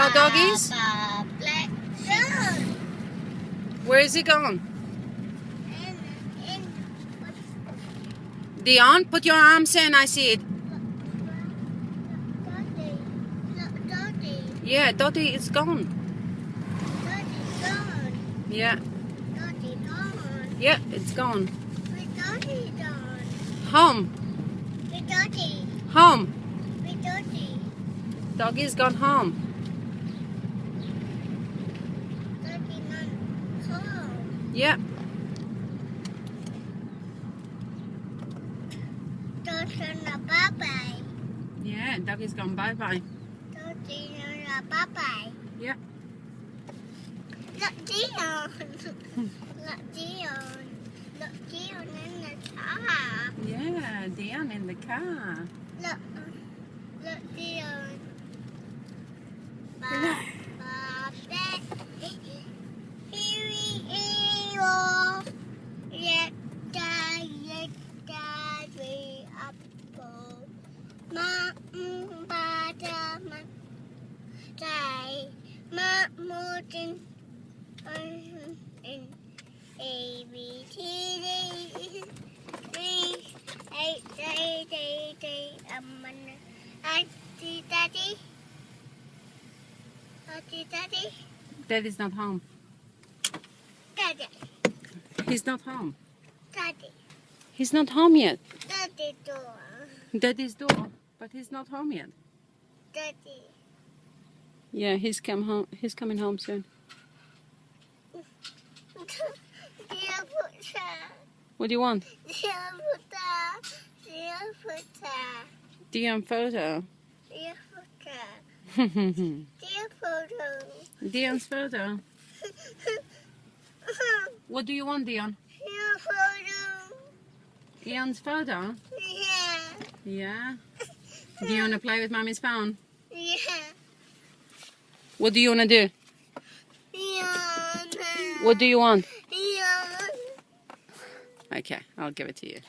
our doggies? Black dog. Where is he gone? In Dion, put your arms in. I see it. Dottie. Look, Dottie. Yeah, Dottie is gone. Dottie gone. Yeah, Dottie gone. yeah, it's gone. With Dottie gone. Home, With Dottie. home. With Dottie. Doggie's gone home. Dottie not home. Yeah, Dottie not bye-bye. yeah, Doggie's gone bye-bye. Dottie not bye-bye. Yeah. Look, Dion. Look, Dion. Look, Dion in the car. Yeah, Dion in the car. Look, look, Dion. Look. Here we are. Apple. Martin. In A B T D 3 8 8 Auntie Daddy. Auntie Daddy. Daddy's not home. Daddy. He's not home. Daddy. He's not home yet. Daddy door. Daddy's door, but he's not home yet. Daddy. Yeah, he's come home. He's coming home soon. Dear Puta. What do you want? Dear Puta. Dear Puta. Dion photo. Dear Puta. Dear photo. Dion's photo. What do you want, Dion? Dear photo. Dion's photo? Yeah. Yeah. Do you want to play with Mommy's phone? Yeah. What do you want to do? Yeah. What do you want? Yeah. Okay, I'll give it to you.